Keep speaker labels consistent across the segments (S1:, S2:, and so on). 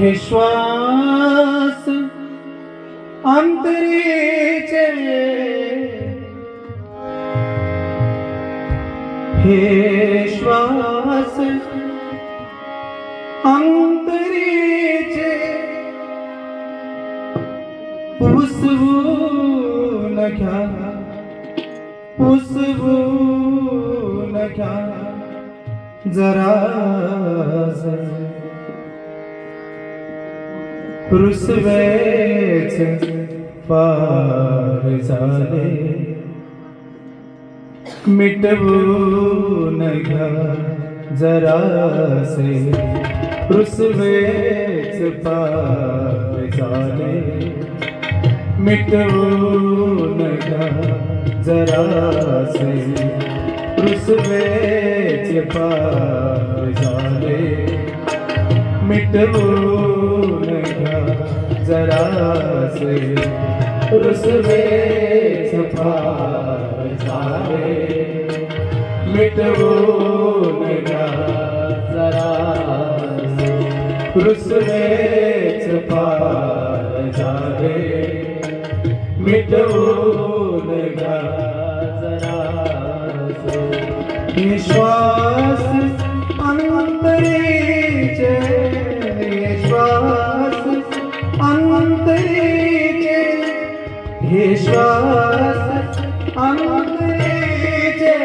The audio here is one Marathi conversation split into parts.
S1: हे श्वास अंतरीचे, हे श्वास अंतरीचे, उसवून घ्या, उसवून घ्या जरासे, रुसवेच पार झाले, मिटवून घ्या जरासे, रुसवेच पार झाले, मिटवून घ्या जरासे, रुसवेच पार झाले, मिटवून घ्या जरासे, रुसवेच पार झाले, मिटवून घ्या जरासे, रुसवेच पार झाले, मिटवून घ्या जरासे. हे श्वास अंतरीचे, हे श्वास अंतरीचे, हे श्वास अंतरीचे,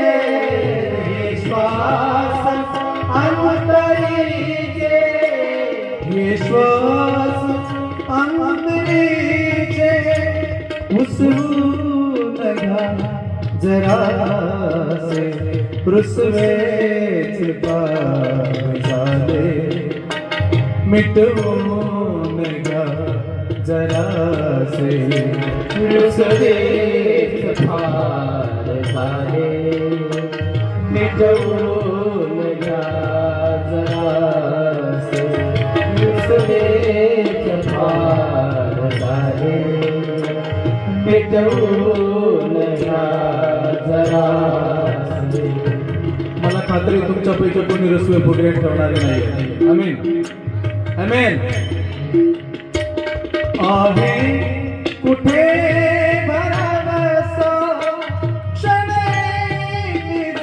S1: हे श्वास अंतरीचे, हे श्वास अंतरीचे, उसवून घ्या जरासे, रुसवेच पार झाले, मिटवून घ्या जरासे, रुसवेच पार झाले, मिटवून घ्या जरासे, रुसवेच पार झाले, मिटवून घ्या जरासे. मला खात्री तुमच्यापैकी कोणी रसवे फुटवे ठेवणारे नाही. आमीन आमीन. आहे कुठे भरवसा क्षणिक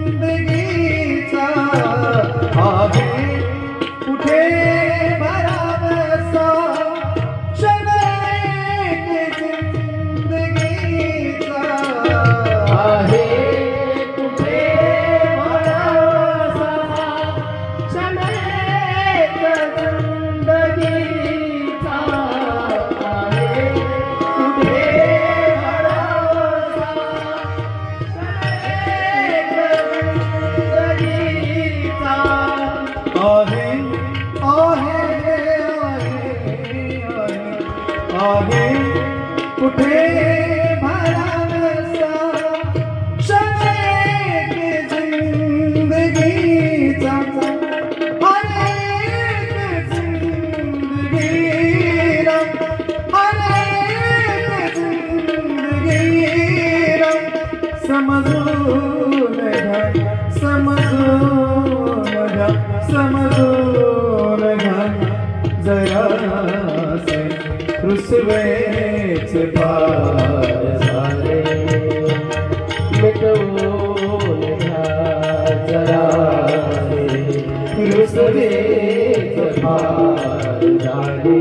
S1: जिंदगीचा, आहे कुठे भरवसा क्षणिक जिंदगीचा, आहे कुठे भरवसा क्षणिक जिंदगीचा, आहे कुठे भरवसा क्षणिक जिंदगीचा, आहे आहे कुठे भरवसा क्षणिक जिंदगीचा, अनेक जिंदगीला, अनेक जिंदगीला, समजून घ्या, समजून घ्या, समजून घ्या जरासे, रुसवेच पार झाले, मिटवून घ्या जरासे, रुसवेच पार झाले,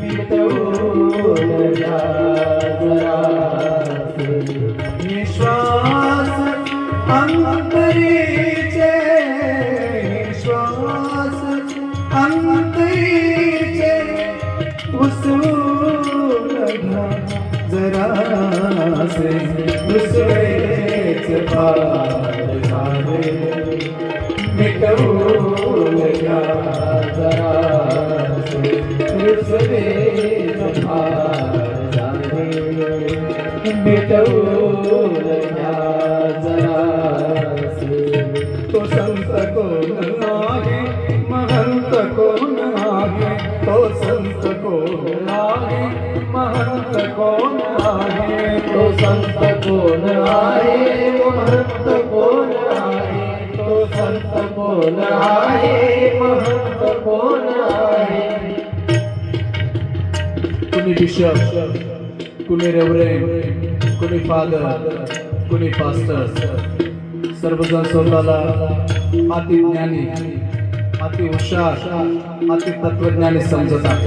S1: मिटवून घ्या जरासे. हे श्वास अंतरीचे, हे श्वास अंतरीचे, उसवून घ्या जरासे, रुसवेच पार झाले, मिटवून घ्या जरासे, रुसवेच पार झाले, मिटवून घ्या जरासे. तो संत कोण आहे, महंत कोण आहे, तो संत कोण आहे, महंत कोण आहे, तो संत कोण आहे, महंत कोण आहे, तो संत कोण आहे, महंत कोण आहे. बिशप, कुणी रेव्हरेंड, कुणी फादर, कुणी पास्टर, सर्वजण स्वतःला अति ज्ञानी, अति हुशार, अति तत्वज्ञानी समजतात.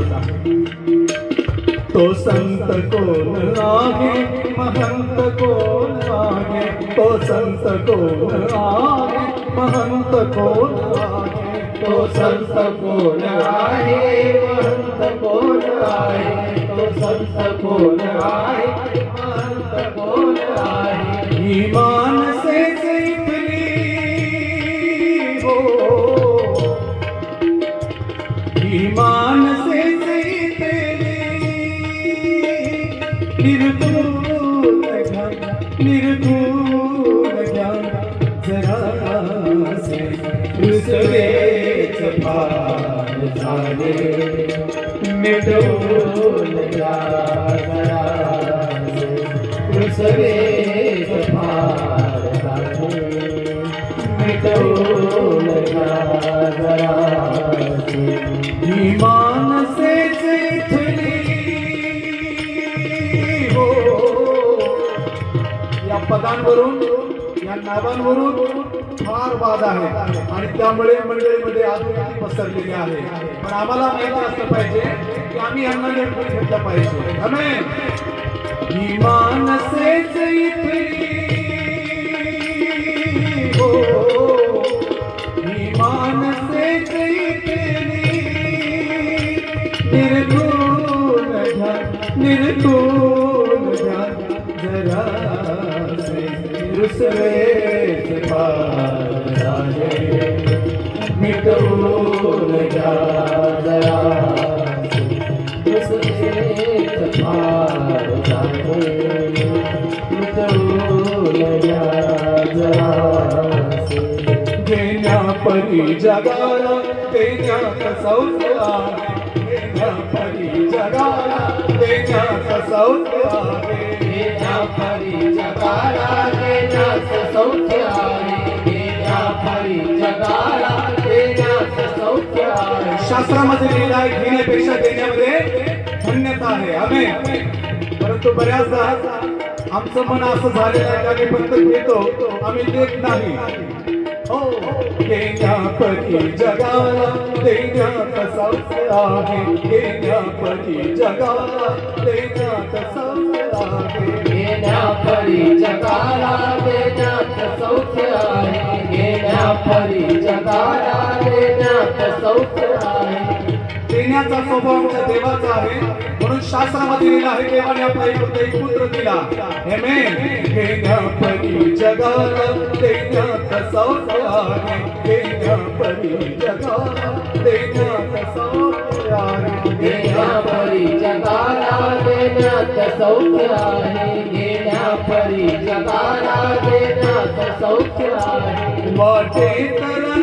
S1: तो संत कोण आहे, महंत कोण आहे, तो संत कोण आहे, महंत कोण आहे, तो संत कोण आहे, महंत कोण आहे, तो संत कोण आहे, महंत कोण आहे. ही माणसेच इथली हो, ही माणसेच इथली निर्धूल घ्या जरासे, रुसवेच फार झाले, मिटवून घ्या जरासे, रुसवेच फार झाले, मिटवून घ्या जरासे. ही माणसेच इथली हो, या पदांवरून, या नावांवरून फार वाद आहे आणि त्यामुळे मंडळीमध्ये आधुनिकता पसरलेली आहे. पण आम्हाला माहिती असलं पाहिजे की आम्ही यांना नेमकं घेतलं पाहिजे. आमेन. ही माणसेच इथली हो, ही माणसेच इथली निर्गुण घ्या, निर्गुण घ्या जरासे, रुसवेच फार झाले, मिटवून घ्या जरासे, रुसवेच फार झाले, मिटवून घ्या जरासे. घेण्या परी जगाला देण्यात सौख्य आहे, घेण्या परी जगाला देण्यात सौख्य आहे, घेण्या परी जगाला देण्यात सौख्य आहे, घेण्या परी जगाला देण्यात सौख्य आहे. शास्त्रामध्ये लिहिलं आहे घेण्यापेक्षा देण्यामध्ये धन्यता आहे. आमेन. परंतु बऱ्याचदा आमचं मन असं झालेलं आहे की आम्ही फक्त घेतो, आम्ही देत नाही. हो, घेण्या परी जगाला देण्यात सौख्य आहे, घेण्या परी जगाला देण्यात सौख्य आहे, घेण्या परी जगाला देण्यात सौख्य आहे, घेण्या परी जगाला देण्यात सौख्य आहे. देण्याचा स्वभाव आमच्या देवाचा आहे, म्हणून शास्त्रामध्ये लिहिलं आहे देवाने आपला एक पुत्र दिला. आमेन. घेण्या परी जगाला देण्यात सौख्य आहे, घेण्या परी जगाला देण्यात सौख्य आहे, घेण्या परी जगाला देण्यात सौख्य आहे, घेण्या परी जगाला देण्यात सौख्य आहे. वाटे तर